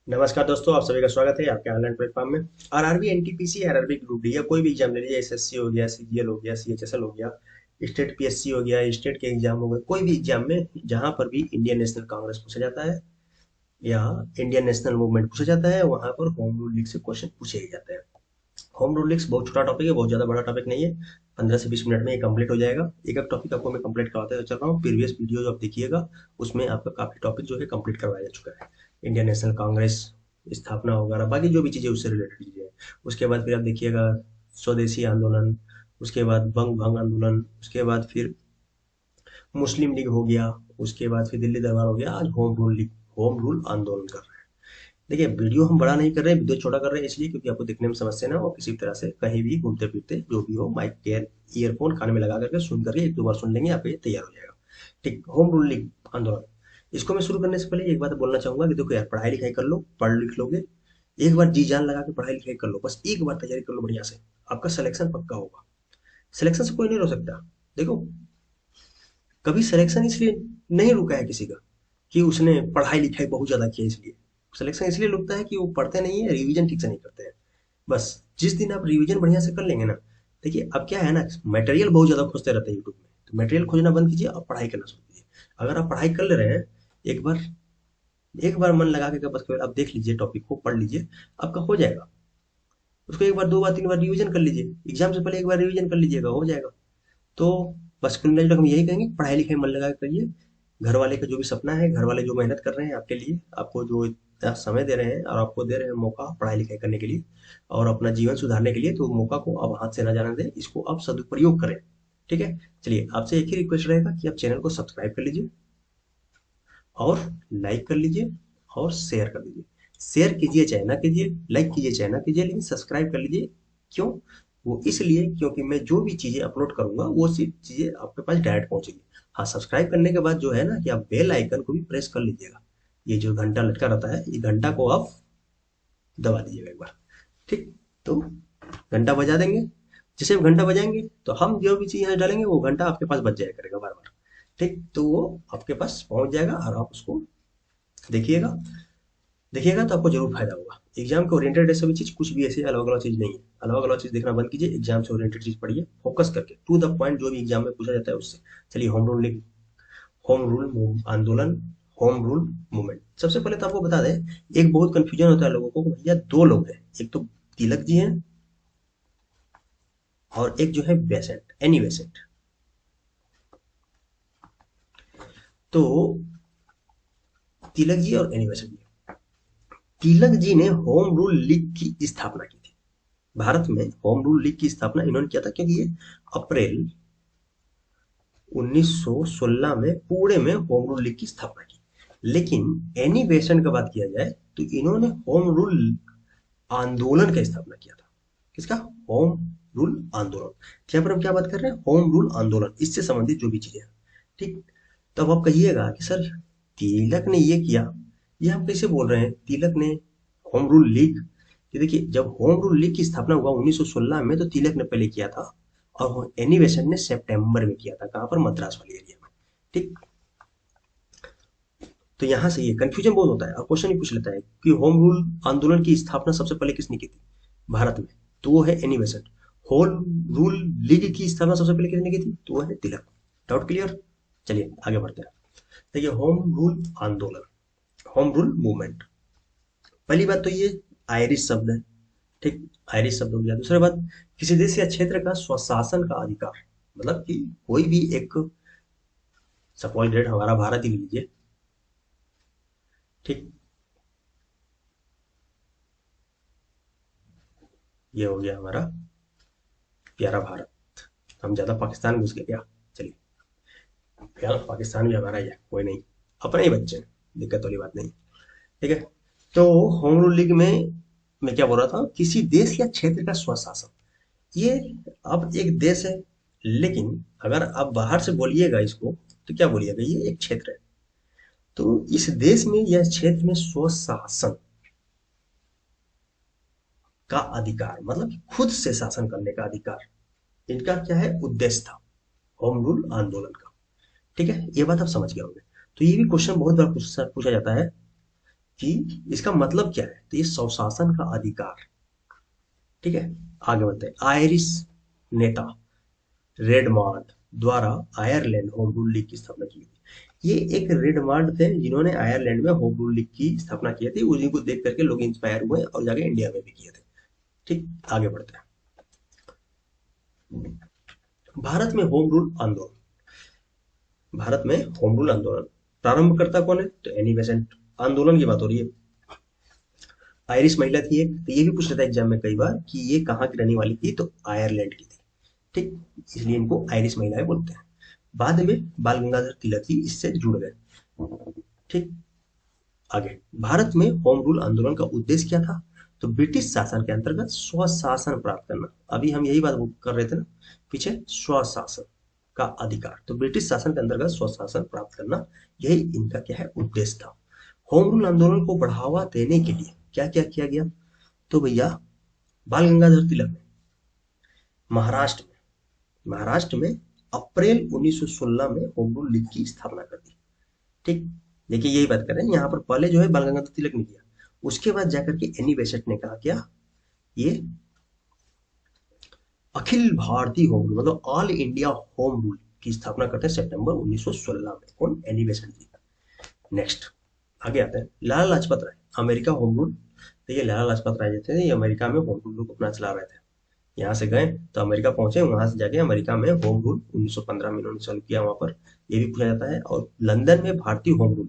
नमस्कार दोस्तों, आप सभी का स्वागत है आपके ऑनलाइन प्लेटफॉर्म में। RRB, NTPC, RRB group D या कोई भी एग्जाम ले लीजिए, एसएससी हो गया, सीजीएल हो गया, सीएचएसएल हो गया, स्टेट पीएससी हो गया, स्टेट के एग्जाम हो गए, कोई भी एग्जाम में जहां पर भी इंडियन नेशनल कांग्रेस पूछा जाता है या इंडियन नेशनल मूवमेंट पूछा जाता है, वहां पर होम रूल लीग से क्वेश्चन पूछे ही जाते हैं। होम रूल लीग्स बहुत छोटा टॉपिक है, बहुत ज्यादा बड़ा टॉपिक नहीं है। 15 से 20 मिनट में ये कंप्लीट हो जाएगा। एक एक टॉपिक आपको मैं कंप्लीट करवाते चल रहा हूँ। प्रीवियस वीडियो जो आप देखिएगा उसमें आपका काफी टॉपिक जो है कंप्लीट करवाया जा चुका है। इंडियन नेशनल कांग्रेस स्थापना वगैरह बाकी जो भी चीजें उससे रिलेटेड चीजें हैं। उसके बाद फिर आप देखिएगा स्वदेशी आंदोलन, उसके बाद बंग भंग आंदोलन, उसके बाद फिर मुस्लिम लीग हो गया, उसके बाद फिर दिल्ली दरबार हो गया। आज home rule league, home rule आंदोलन कर रहे हैं। देखिए, वीडियो हम बड़ा नहीं कर रहे हैं, वीडियो छोटा कर रहे हैं इसलिए क्योंकि आपको देखने में समस्या ना हो, किसी भी तरह से कहीं भी घूमते फिरते जो भी हो माइक के ईयरफोन कान में लगा करके सुन करके एक दो बार सुन लेंगे, आपको ये तैयार हो जाएगा। ठीक, होम रूल लीग आंदोलन। इसको मैं शुरू करने से पहले एक बात बोलना चाहूंगा कि देखो यार, पढ़ाई लिखाई कर लो, पढ़ लिख लोगे, एक बार जी जान लगा के पढ़ाई लिखाई कर लो, बस एक बार तैयारी कर लो बढ़िया से, आपका सिलेक्शन पक्का होगा। सिलेक्शन से कोई नहीं रोक सकता। देखो, कभी सिलेक्शन इसलिए नहीं रुका है किसी का कि उसने पढ़ाई लिखाई बहुत ज्यादा किया इसलिए। सिलेक्शन इसलिए रुकता है कि वो पढ़ते नहीं है, रिवीजन ठीक से नहीं करते हैं। बस जिस दिन आप रिवीजन बढ़िया से कर लेंगे ना, देखिए अब क्या है ना, मटेरियल बहुत ज्यादा खोजते रहते हैं यूट्यूब में, तो मटेरियल खोजना बंद कीजिए और पढ़ाई करना शुरू कीजिए। अगर आप पढ़ाई कर ले रहे हैं, एक बार एक बार मन लगा के बस केवल आप देख लीजिए, टॉपिक को पढ़ लीजिए, आपका हो जाएगा। उसको एक बार, दो बार, तीन बार रिवीजन कर लीजिए, एग्जाम से पहले एक बार रिवीजन कर लीजिएगा, हो जाएगा। तो बस कुल मिलाकर हम यही कहेंगे, पढ़ाई लिखाई मन लगा के करिए। घर वाले का जो भी सपना है, घर वाले जो मेहनत कर रहे हैं आपके लिए, आपको जो इतना समय दे रहे हैं और आपको दे रहे हैं मौका पढ़ाई लिखाई करने के लिए और अपना जीवन सुधारने के लिए, तो मौका को आप हाथ से ना जाने दें, इसको आप सदुपयोग करें। ठीक है, चलिए आपसे एक ही रिक्वेस्ट रहेगा कि आप चैनल को सब्सक्राइब कर लीजिए और लाइक कर लीजिए और शेयर कर दीजिए। शेयर कीजिए चाहे ना कीजिए, लाइक कीजिए चाहे ना कीजिए, लेकिन सब्सक्राइब कर लीजिए। क्यों? वो इसलिए क्योंकि मैं जो भी चीजें अपलोड करूंगा वो सिर्फ चीजें आपके पास डायरेक्ट पहुंचेगी। हाँ, सब्सक्राइब करने के बाद जो है ना कि आप बेल आइकन को भी प्रेस कर लीजिएगा। ये जो घंटा लटका रहता है, ये घंटा को आप दबा दीजिएगा एक बार। ठीक, तो घंटा बजा देंगे। जैसे आप घंटा बजाएंगे तो हम जो भी चीज यहाँ डालेंगे वो घंटा आपके पास बज जाया करेगा बार बार। ठीक, तो वो आपके पास पहुंच जाएगा और आप उसको देखिएगा। देखिएगा तो आपको जरूर फायदा होगा। एग्जाम के ओरिएंटेड ऐसा भी चीज कुछ भी ऐसे अलग अलग चीज नहीं है। अलग अलग चीज देखना बंद कीजिए, एग्जाम से ओरिएंटेड चीज पढ़िए, फोकस करके टू द पॉइंट जो भी एग्जाम में पूछा जाता है उससे। चलिए, होम रूल आंदोलन, होम रूल मूवमेंट। सबसे पहले तो आपको बता दें, एक बहुत कंफ्यूजन होता है लोगों को कि भैया दो लोग हैं, एक तो तिलक जी हैं और एक जो है बेसेंट, एनी बेसेंट। तो तिलक जी और एनी बेसेंट जी, तिलक जी ने होम रूल लीग की स्थापना की थी। भारत में होम रूल लीग की स्थापना इन्होंने किया था क्योंकि ये अप्रैल 1916 में पुणे में होम रूल लीग की स्थापना की। लेकिन एनी बेसेंट का बात किया जाए तो इन्होंने होम रूल आंदोलन का स्थापना किया था। किसका? होम रूल आंदोलन। यहाँ पर हम क्या बात कर रहे हैं? होम रूल आंदोलन, इससे संबंधित जो भी चीजें हैं। ठीक, तो अब आप कहिएगा कि सर तिलक ने ये किया, ये हम कैसे बोल रहे हैं तिलक ने होम रूल लीग? कि देखिए, जब होम रूल लीग की स्थापना हुआ 1916 में, तो तिलक ने पहले किया था और एनी बेसेंट ने सितंबर में किया था। कहाँ पर? मद्रास वाली एरिया में। ठीक, तो यहाँ से ये कंफ्यूजन बहुत होता है और क्वेश्चन ही पूछ लेता है कि होम रूल आंदोलन की स्थापना सबसे पहले किसने की थी भारत में? तो वो है Annie Besant. Home rule league की स्थापना सबसे पहले किसने की थी? तो वो है तिलक। Doubt clear? चलिए आगे बढ़ते हैं। देखिए, होम रूल आंदोलन, होम रूल मूवमेंट। पहली बात तो ये आयरिश शब्द है। ठीक, आयरिश शब्द हो गया। दूसरी बात, किसी देश या क्षेत्र का स्वशासन का अधिकार, मतलब कि कोई भी एक, सपोज डेट हमारा भारत ही लीजिए। ठीक, ये हो गया हमारा प्यारा भारत। हम ज्यादा पाकिस्तान घुस गए क्या? चलिए, प्यारा पाकिस्तान भी हमारा ही है, कोई नहीं, अपने ही बच्चे हैं, दिक्कत वाली बात नहीं। ठीक है, तो होम रूल लीग में मैं क्या बोल रहा था, किसी देश या क्षेत्र का स्वशासन। ये अब एक देश है, लेकिन अगर आप बाहर से बोलिएगा इसको तो क्या बोलिएगा? ये एक क्षेत्र है। तो इस देश में या क्षेत्र में स्वशासन का अधिकार, मतलब खुद से शासन करने का अधिकार, इनका क्या है? उद्देश्य था होम रूल आंदोलन का। ठीक है, ये बात आप समझ गए होंगे। तो ये भी क्वेश्चन बहुत बार पूछा जाता है कि इसका मतलब क्या है, तो ये स्वशासन का अधिकार। ठीक है, आगे बढ़ते हैं। आयरिश नेता रेडमांड द्वारा आयरलैंड होम रूल लीग की स्थापना की गई। ये एक रेडमांड थे जिन्होंने आयरलैंड में होम रूल लीग की स्थापना की थी, उन्हीं को देख करके लोग इंस्पायर हुए और जाके इंडिया में भी किए थे। ठीक, आगे बढ़ते हैं। भारत में होम रूल आंदोलन। भारत में होम रूल आंदोलन प्रारंभकर्ता कौन है, तो एनी बेसेंट। आंदोलन की बात हो रही है। आयरिश महिला थी एक, तो ये भी पूछ लेता है एग्जाम में कई बार कि ये कहाँ की रहने वाली थी, तो आयरलैंड की थी। ठीक, इसलिए इनको आयरिश महिलाएं बोलते हैं। बाद में बाल गंगाधर तिलक ही इससे जुड़ गए। ठीक, आगे। भारत में होम रूल आंदोलन का उद्देश्य क्या था, तो ब्रिटिश शासन के अंतर्गत स्वशासन प्राप्त करना। अभी हम यही बात कर रहे थे ना पीछे, स्वशासन का अधिकार, तो ब्रिटिश शासन के अंतर्गत स्वशासन प्राप्त करना, यही इनका क्या है, उद्देश्य था। होम रूल आंदोलन को बढ़ावा देने के लिए क्या क्या किया गया, तो भैया बाल गंगाधर तिलक ने महाराष्ट्र महाराष्ट्र में अप्रैल 1916 में होम रूल लीग की स्थापना कर दी। ठीक, देखिए यही बात कर रहे हैं यहाँ पर, पहले जो है बाल गंगाधर तिलक ने किया, उसके बाद जाकर के एनी बेसेंट ने कहा क्या, ये अखिल भारतीय होम रूल मतलब ऑल इंडिया होम रूल की स्थापना करते हैं सितंबर 1916 में। कौन, एनी बेसेंट जी। नेक्स्ट, आगे आते हैं। Lala Lajpat Rai, America home rule. तो ये लाला लाजपत राय जो थे ये अमेरिका में होम रूल को अपना चला रहे थे। यहाँ से गए तो अमेरिका पहुंचे, वहां से जाके अमेरिका में होम रूल 1915 में इन्होंने चालू किया वहां पर, ये भी पूछा जाता है। और लंदन में भारतीय होम रूल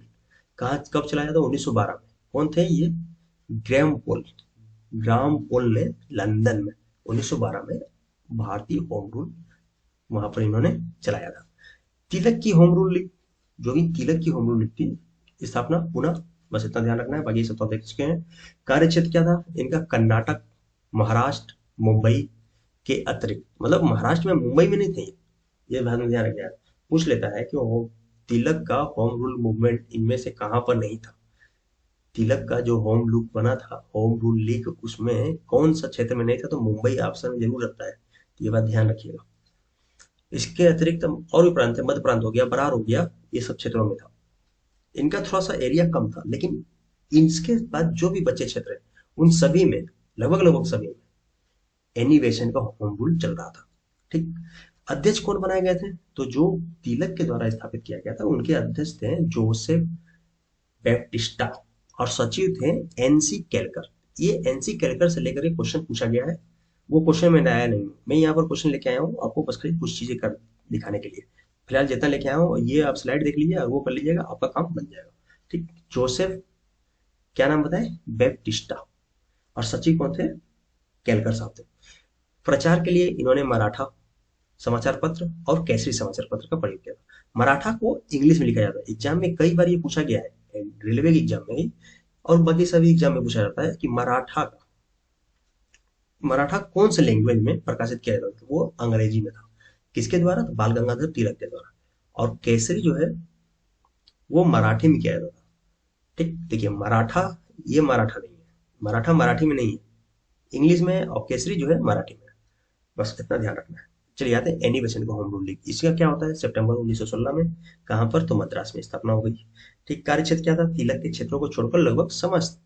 कहाँ कब चलाया था, 1912 में। कौन थे ये, ग्राम पोल। ग्राम पोल ने लंदन में 1912 में भारतीय होम रूल वहां पर इन्होंने चलाया था। तिलक की होम रूल लीग, जो कि तिलक की होम रूल लीग की स्थापना पुनः, बस इतना ध्यान रखना है, बाकी सब तो देख चुके हैं। कार्य क्षेत्र क्या था इनका, कर्नाटक, महाराष्ट्र, मुंबई के अतिरिक्त, मतलब महाराष्ट्र में मुंबई में नहीं थे ये बात में ध्यान रखिए। पूछ लेता है कि वो तिलक का होम रूल मूवमेंट इनमें से कहां पर नहीं था। तिलक का जो होम रूल बना था, होम रूल लीग, उसमें कौन सा क्षेत्र में नहीं था, तो मुंबई ऑप्शन में जरूर रहता है, तो ये बात ध्यान रखिएगा। इसके अतिरिक्त और भी प्रांत है, मध्य प्रांत हो गया, बरार हो गया, ये सब क्षेत्रों में था। इनका थोड़ा सा एरिया कम था, लेकिन इसके बाद जो भी बचे क्षेत्र है उन सभी में, लगभग लगभग सभी में एनिवेशन का होम रूल चल रहा था। ठीक, अध्यक्ष कौन बनाए गए थे, तो जो तिलक के द्वारा स्थापित किया गया था उनके अध्यक्ष थे जोसेफ बैप्टिस्टा, और सचिव थे एनसी केलकर। ये एनसी केलकर से लेकर के क्वेश्चन पूछा गया है, वो क्वेश्चन में आया नहीं, मैं यहाँ पर क्वेश्चन लेके आया हूँ आपको बस खाली कुछ चीजें कर दिखाने के लिए। फिलहाल जितना लेके आया हूँ ये आप स्लाइड देख लीजिए और वो कर लीजिएगा, आपका काम बन जाएगा। ठीक, जोसेफ क्या नाम बताए, बैप्टिस्टा, और सचिव कौन थे, केलकर साहब थे। प्रचार के लिए इन्होंने मराठा समाचार पत्र और केसरी समाचार पत्र का प्रयोग किया था। मराठा को इंग्लिश में लिखा जाता है, एग्जाम में कई बार ये पूछा गया है, रेलवे के एग्जाम में ही और बाकी सभी एग्जाम में पूछा जाता है कि मराठा कौन से लैंग्वेज में प्रकाशित किया जाता था, वो अंग्रेजी में था। किसके द्वारा, तो बाल गंगाधर तिलक के द्वारा। और केसरी जो है वो मराठी में किया जाता था। ठीक, देखिए मराठा, ये मराठा नहीं है, मराठा मराठी में नहीं है, इंग्लिश में है, और केसरी जो है मराठी में है। बस इतना ध्यान रखना है। चलिए आते हैं एनी बेसेंट का होम रूल लीग। इसका क्या होता है, सितंबर 1916 में, कहां पर, तो मद्रास में स्थापना हो गई। ठीक, कार्य क्षेत्र क्या था, तिलक के क्षेत्रों को छोड़कर लगभग समस्त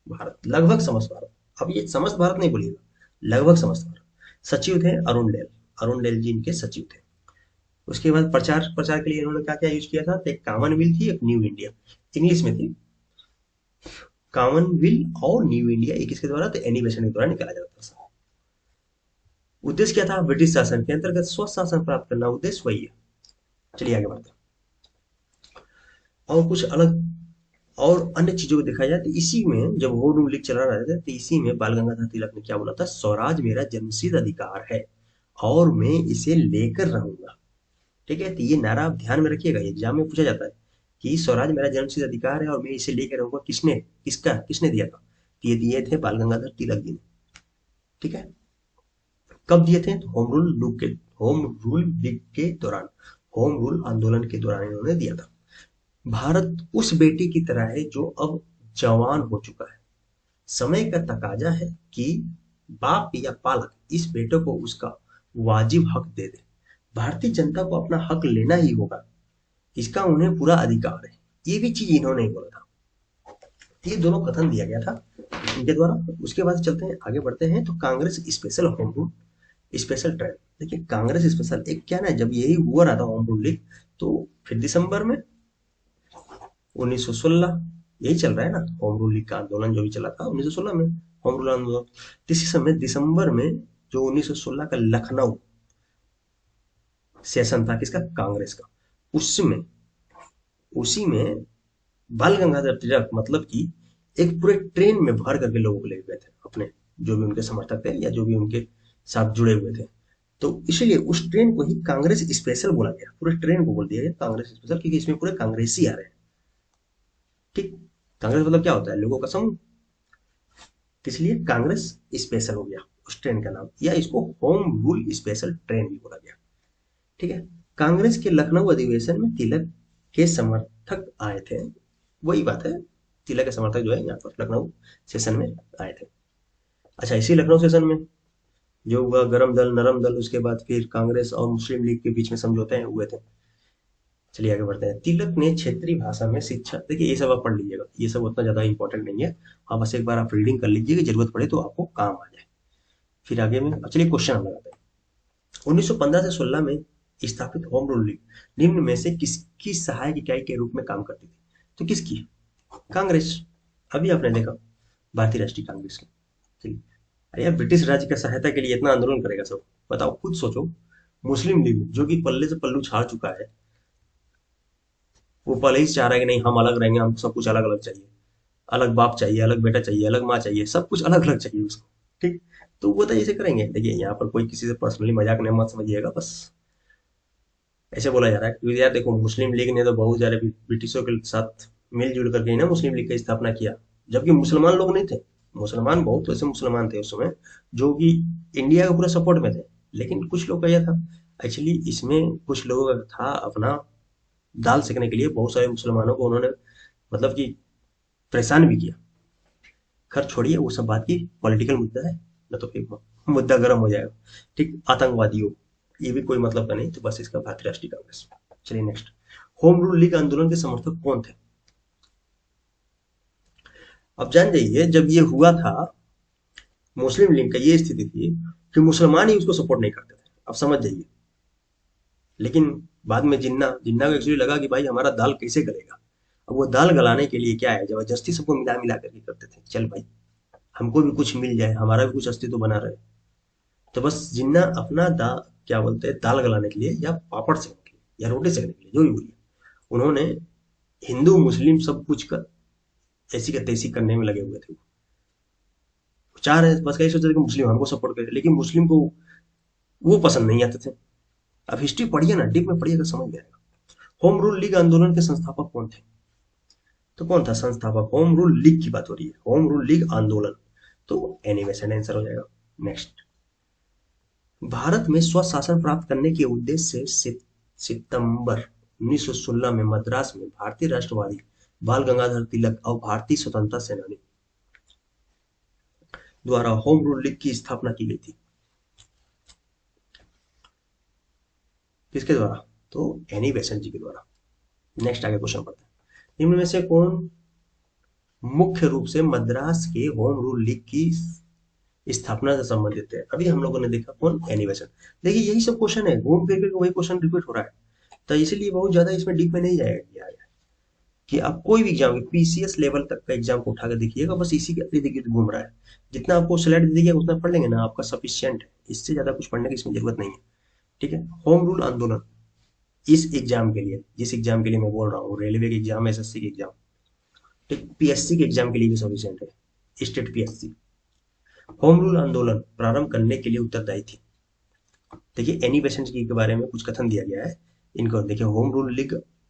भारत, लगभग समस्त भारत, अब ये समस्त भारत नहीं बोलिएगा, लगभग समस्त भारत। सचिव थे अरुणडेल, अरुणडेल जी इनके सचिव थे। उसके बाद प्रचार प्रचार के लिए इन्होंने क्या क्या यूज किया था, तो एक कॉमनवेल्थ थी, एक न्यू इंडिया, इंग्लिश में थी। कॉमनवेल्थ और न्यू इंडिया एक इसके द्वारा, तो एनी बेसेंट के द्वारा निकाला जाता था। उद्देश्य क्या था, ब्रिटिश शासन के अंतर्गत स्वशासन प्राप्त करना, उद्देश्य वही है। चलिए आगे बढ़ते हैं। और कुछ अलग और अन्य चीजों को देखा जाए तो इसी में जब वो रूल लीग चला रहे थे तो इसी में बाल गंगाधर तिलक ने क्या बोला था, स्वराज मेरा जन्मसिद्ध अधिकार है और मैं इसे लेकर रहूंगा। ठीक है, तो ये नारा आप ध्यान में रखिएगा, एग्जाम में पूछा जाता है कि स्वराज मेरा जन्मसिद्ध अधिकार है और मैं इसे लेकर रहूंगा, किसने दिया था, तो ये दिए थे बाल गंगाधर तिलक जी ने। ठीक है, कब दिए थे, तो होम रूल लीग के दौरान, होम रूल आंदोलन के दौरान इन्होंने दिया था। भारत उस बेटी की तरह है जो अब जवान हो चुका है, समय का तकाजा है कि बाप या पालक इस बेटे को उसका वाजिब हक दे दे। भारतीय जनता को अपना हक लेना ही होगा, इसका उन्हें पूरा अधिकार है। ये भी चीज इन्होंने बोला था। तो ये दोनों कथन दिया गया था इनके द्वारा। उसके बाद चलते हैं, आगे बढ़ते हैं। तो Congress special home rule special trend. देखिए कांग्रेस स्पेशल एक क्या ना, जब यही हुआ रहा था होम रूल लीग, तो फिर दिसंबर में 1916 यही चल रहा है ना, होम रूल लीग का आंदोलन जो भी चला था 1916 में, होम रूल आंदोलन। तो इसी समय दिसंबर में जो 1916 का लखनऊ सेशन था किसका, कांग्रेस का, उसमें उसी में बाल गंगाधर तिलक मतलब कि एक पूरे ट्रेन में भर करके लोगों को ले गए थे अपने, जो भी उनके समर्थक थे या जो भी उनके साथ जुड़े हुए थे। तो इसीलिए उस ट्रेन को ही कांग्रेस स्पेशल बोला गया, पूरे ट्रेन को बोल दिया गया कांग्रेस स्पेशल, क्योंकि इसमें पूरे कांग्रेसी आ रहे हैं। ठीक, कांग्रेस मतलब क्या होता है, लोगों का समूह। तो इसलिए कांग्रेस स्पेशल हो गया उस ट्रेन का नाम, या इसको होम रूल स्पेशल ट्रेन भी बोला गया। ठीक है। कांग्रेस के लखनऊ अधिवेशन में तिलक के समर्थक आए थे, वही बात है, तिलक के समर्थक जो है यहाँ पर लखनऊ सेशन में आए थे। अच्छा, इसी लखनऊ सेशन में जो हुआ गरम दल नरम दल, उसके बाद फिर कांग्रेस और मुस्लिम लीग के बीच में समझौते हुए थे। चलिए आगे बढ़ते हैं। तिलक ने क्षेत्रीय भाषा में शिक्षा, देखिए ये सब आप पढ़ लीजिएगा, ये सब उतना ज्यादा इंपॉर्टेंट नहीं है। हाँ बस एक बार आप रीडिंग कर लीजिएगा, जरूरत पड़े तो आपको काम आ जाए। फिर आगे में चलिए क्वेश्चन हम लगाते हैं। 1915 से 16 में स्थापित होम रूल लीग निम्न में से किसकी सहायक इकाई के रूप में काम करती थी? तो किसकी? कांग्रेस। अभी आपने देखा भारतीय राष्ट्रीय कांग्रेस की। चलिए, अरे यार ब्रिटिश राज्य की सहायता के लिए इतना आंदोलन करेगा सब, बताओ खुद सोचो। मुस्लिम लीग जो कि पल्ले से पल्लू झाड़ चुका है, वो पहले ही चाह रहा है कि नहीं हम अलग रहेंगे, हमको सब कुछ अलग अलग चाहिए, अलग बाप चाहिए, अलग बेटा चाहिए, अलग माँ चाहिए, सब कुछ अलग अलग चाहिए उसको। ठीक, तो वो तो ऐसे करेंगे। देखिए यहाँ पर कोई किसी से पर्सनली मजाक नहीं मत समझिएगा, बस ऐसे बोला जा रहा है क्योंकि यार देखो मुस्लिम लीग ने तो बहुत सारे ब्रिटिशों के साथ मिलजुल करके ही ना मुस्लिम लीग की स्थापना किया, जबकि मुसलमान लोग नहीं थे। मुसलमान बहुत ऐसे मुसलमान थे उस समय जो कि इंडिया के पूरा सपोर्ट में थे, लेकिन कुछ लोग का यह था, एक्चुअली इसमें कुछ लोगों का था अपना दाल सेकने के लिए, बहुत सारे मुसलमानों को उन्होंने मतलब कि परेशान भी किया। खैर छोड़िए वो सब बात की, पॉलिटिकल मुद्दा है, न तो फिर मुद्दा गर्म हो जाएगा। ठीक, आतंकवादियों, ये भी कोई मतलब का नहीं, तो बस इसका भारतीय राष्ट्रीय कांग्रेस। चलिए नेक्स्ट, होम रूल लीग आंदोलन के समर्थक कौन थे? अब जान जाइए जब ये हुआ था, मुस्लिम लीग का ये स्थिति थी कि मुसलमान ही उसको सपोर्ट नहीं करते थे, अब समझ जाइए। लेकिन बाद में जिन्ना जिन्ना को एक्चुअली लगा कि भाई हमारा दाल कैसे गलेगा, अब वो दाल गलाने के लिए क्या है, जबरदस्ती सबको मिला मिला करके करते थे, चल भाई हमको भी कुछ मिल जाए, हमारा भी कुछ अस्तित्व बना रहे। तो बस जिन्ना अपना क्या बोलते हैं, दाल गलाने के लिए या पापड़ सेकने के लिए या रोटी सेकने के लिए, जो भी बोलिए, उन्होंने हिंदू मुस्लिम सब कुछ कर ऐसी का तैसी करने में लगे हुए थे। चाह रहे बस कहीं सोचते थे कि मुस्लिम हमको सपोर्ट करे, लेकिन मुस्लिम को वो पसंद नहीं आते थे। अब हिस्ट्री पढ़िए ना, डीप में पढ़िएगा समझ में आएगा। होम रूल लीग आंदोलन के संस्थापक कौन थे? तो कौन था संस्थापक? होम रूल लीग की बात हो रही है, होम रूल लीग आंदोलन, तो एनिमेशन आंसर हो जाएगा। नेक्स्ट, भारत में स्वशासन प्राप्त करने के उद्देश्य से सितंबर 1916 में मद्रास में भारतीय राष्ट्रवादी बाल गंगाधर तिलक और भारतीय स्वतंत्रता सेनानी द्वारा होम रूल लीग की स्थापना की गई थी। किसके द्वारा? तो एनी बेसेंट जी के द्वारा। नेक्स्ट आगे क्वेश्चन पढ़ते हैं। निम्न में से कौन मुख्य रूप से मद्रास के होम रूल लीग की स्थापना से संबंधित है? अभी हम लोगों ने देखा कौन, एनी बेसेंट। देखिए यही सब क्वेश्चन है, घूम फिर के वही क्वेश्चन रिपीट हो रहा है, तो इसलिए बहुत ज्यादा इसमें डीप में नहीं जाएगा कि आप कोई भी एग्जाम पीसीएस लेवल तक का एग्जाम को उठा कर देखिएगा, बस इसी के इर्द गिर्द घूम रहा है। जितना आपको स्लाइड दे दिया उतना पढ़ लेंगे ना, आपका सफिशियंट है, इससे ज्यादा कुछ पढ़ने की इसमें जरूरत नहीं है। ठीक है, होम रूल आंदोलन इस एग्जाम के लिए, जिस एग्जाम के लिए मैं बोल रहा हूँ, रेलवे के एग्जाम, एसएससी के एग्जाम, ठीक, पीएससी के एग्जाम के लिए भी सफिशियंट है, स्टेट पीएससी। होम रूल आंदोलन प्रारंभ करने के लिए उत्तरदायी थी। देखिए एनी बेसेंट जी के बारे में कुछ कथन दिया गया है इनको, देखिए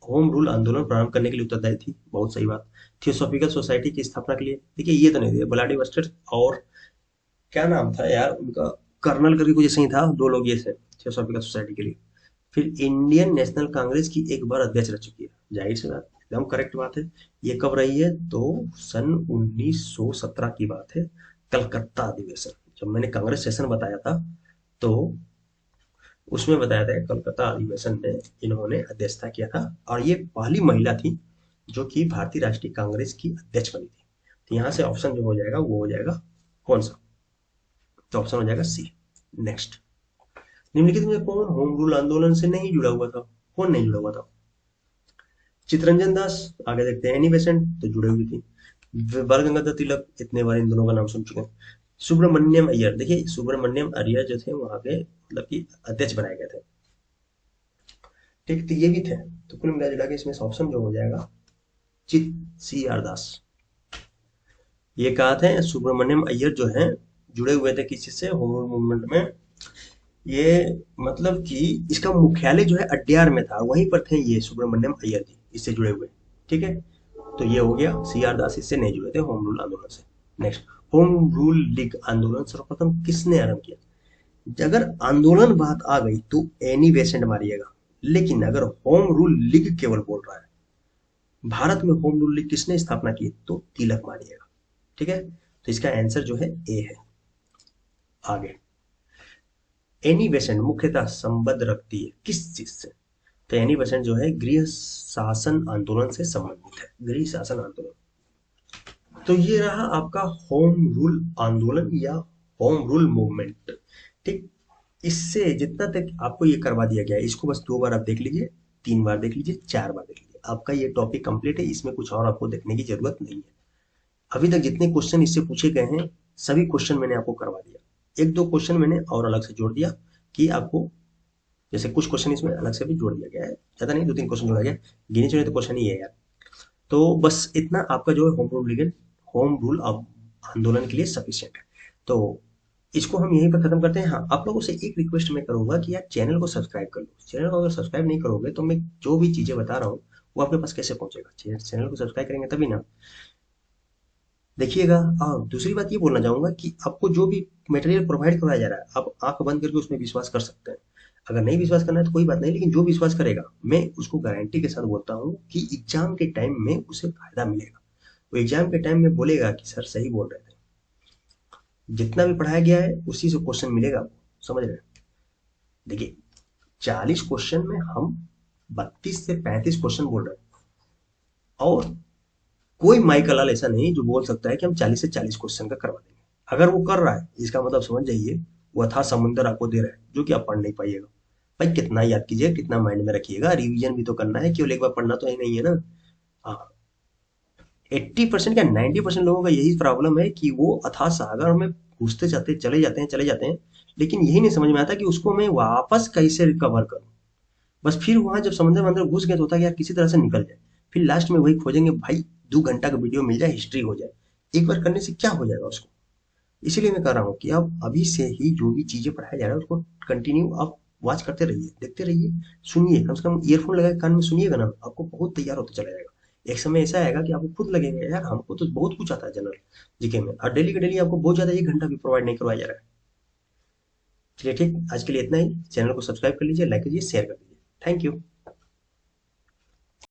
होम रूल आंदोलन प्रारंभ करने के लिए उत्तरदायी थी, बहुत सही बात। थियोसॉफिकल सोसाइटी की स्थापना के लिए, देखिए ये तो नहीं दिया, ब्लाडी बस्टर और क्या नाम था यार उनका, कर्नल करके कुछ ऐसे ही था, दो लोग ये थे थियोसॉफिकल सोसाइटी के लिए। फिर इंडियन नेशनल कांग्रेस की एक बार अध्यक्ष रह चुकी है, जाहिर सी बात, एकदम करेक्ट बात है। ये कब रही है? तो सन 1917 की बात है, कलकत्ता अधिवेशन, जब मैंने कांग्रेस सेशन बताया था तो उसमें बताया था कलकत्ता अधिवेशन में इन्होंने अध्यक्षता किया था, और ये पहली महिला थी जो कि भारतीय राष्ट्रीय कांग्रेस की अध्यक्ष बनी थी। तो यहाँ से ऑप्शन जो हो जाएगा वो हो जाएगा कौन सा, तो ऑप्शन हो जाएगा सी। नेक्स्ट, निम्नलिखित में कौन होम रूल आंदोलन से नहीं जुड़ा हुआ था, कौन नहीं जुड़ा हुआ था? चित्तरंजन दास, आगे देखते हैं, एनी बेसेंट तो जुड़े हुई थी, बाल गंगाधर तिलक, इतने बार इन दोनों का नाम सुन चुके हैं। सुब्रमण्यम अय्यर, देखिए सुब्रमण्यम अय्यर जो थे वहां के मतलब कि अध्यक्ष बनाए गए थे, ठीक, तो ये भी थे। तो कुल मिला जुला के इसमें ऑप्शन जो हो जाएगा चित सी आर दास। ये कहा थे सुब्रमण्यम अय्यर जो है जुड़े हुए थे किसी से होम रूल मूवमेंट में, ये मतलब कि इसका मुख्यालय जो है अड्यार में था, वहीं पर थे ये सुब्रमण्यम अय्यर जी इससे जुड़े हुए, ठीक है। तो ये हो गया, सी आर दास इससे नहीं जुड़े थे होम रूल आंदोलन से। नेक्स्ट, होम रूल लीग आंदोलन सर्वप्रथम किसने आरंभ किया? अगर आंदोलन बात आ गई तो एनी बेसेंट मारिएगा, लेकिन अगर होम रूल लीग केवल बोल रहा है, भारत में होम रूल लीग किसने स्थापना की, तो तिलक मारिएगा, ठीक है। तो इसका आंसर जो है ए है। आगे, एनी बेसेंट मुख्यतः संबद्ध रखती है किस चीज से? तो एनी बेसेंट जो है गृह शासन आंदोलन से संबंधित है, गृह शासन आंदोलन। तो ये रहा आपका होम रूल आंदोलन या होम रूल मूवमेंट, ठीक। इससे जितना तक आपको ये करवा दिया गया है, इसको बस 2 बार आप देख लीजिए, 3 बार देख लीजिए, 4 बार देख लीजिए, आपका ये टॉपिक कंप्लीट है, इसमें कुछ और आपको देखने की जरूरत नहीं है। अभी तक जितने क्वेश्चन इससे पूछे गए हैं सभी क्वेश्चन मैंने आपको करवा दिया, 1-2 क्वेश्चन मैंने और अलग से जोड़ दिया कि आपको, जैसे कुछ क्वेश्चन इसमें अलग से भी जोड़ दिया गया है, ज्यादा नहीं, 2-3 क्वेश्चन जोड़ा गया, गिने चुने तो क्वेश्चन ही है यार। तो बस इतना आपका जो है होम रूल आंदोलन के लिए सफिशियंट है। तो इसको हम यहीं पर खत्म करते हैं। हाँ, आप लोगों से एक रिक्वेस्ट मैं करूंगा कि यार चैनल को सब्सक्राइब कर लो। चैनल को अगर सब्सक्राइब नहीं करोगे तो मैं जो भी चीजें बता रहा हूँ वो आपके पास कैसे पहुंचेगा? चैनल को सब्सक्राइब करेंगे तभी ना। देखिएगा, और दूसरी बात ये बोलना चाहूंगा कि आपको जो भी मटेरियल प्रोवाइड करवाया जा रहा है आप आंख बंद करके उसमें विश्वास कर सकते हैं। अगर नहीं विश्वास करना है तो कोई बात नहीं, लेकिन जो विश्वास करेगा मैं उसको गारंटी के साथ बोलता हूँ कि एग्जाम के टाइम में उसे फायदा मिलेगा। वो एग्जाम के टाइम में बोलेगा कि सर सही बोल रहे थे, जितना भी पढ़ाया गया है उसी से क्वेश्चन मिलेगा आपको, समझ रहे हैं? देखिए 40 क्वेश्चन में हम 32 से 35 क्वेश्चन बोल रहे हैं, और कोई माइकल लाल ऐसा नहीं जो बोल सकता है कि हम 40 से 40 क्वेश्चन का करवा देंगे। अगर वो कर रहा है इसका मतलब समझ जाइए वो अथाह समुंदर आपको दे रहा है जो कि आप पढ़ नहीं पाइएगा। भाई कितना याद कीजिएगा, कितना माइंड में रखिएगा, रिवीजन भी तो करना है, केवल एक बार पढ़ना तो ही नहीं है ना। हाँ, 80% या 90% लोगों का यही प्रॉब्लम है कि वो अथाह सागर में घुसते जाते चले जाते हैं, लेकिन यही नहीं समझ में आता कि उसको मैं वापस कैसे रिकवर करूं। बस फिर वहां जब समंदर में अंदर घुस गए तो होता है कि यार किसी तरह से निकल जाए, फिर लास्ट में वही खोजेंगे, भाई 2 घंटा का वीडियो मिल जाए, हिस्ट्री हो जाए। एक बार करने से क्या हो जाएगा उसको? इसीलिए मैं कह रहा हूँ कि आप अभी से ही जो भी चीजें पढ़ाया जा रहा है उसको कंटिन्यू आप वॉच करते रहिए, देखते रहिए, सुनिए, कम से कम ईयरफोन लगा के कान में सुनिएगा ना, आपको बहुत तैयार होता चला जाएगा। एक समय ऐसा आएगा कि आपको खुद लगेगा यार हमको तो बहुत कुछ आता है जनरल जीके में, और डेली का डेली आपको बहुत ज्यादा 1 घंटा भी प्रोवाइड नहीं करवाया जा रहा है। चलिए ठीक, आज के लिए इतना ही। चैनल को सब्सक्राइब कर लीजिए, लाइक कीजिए, शेयर कर दीजिए। Thank you.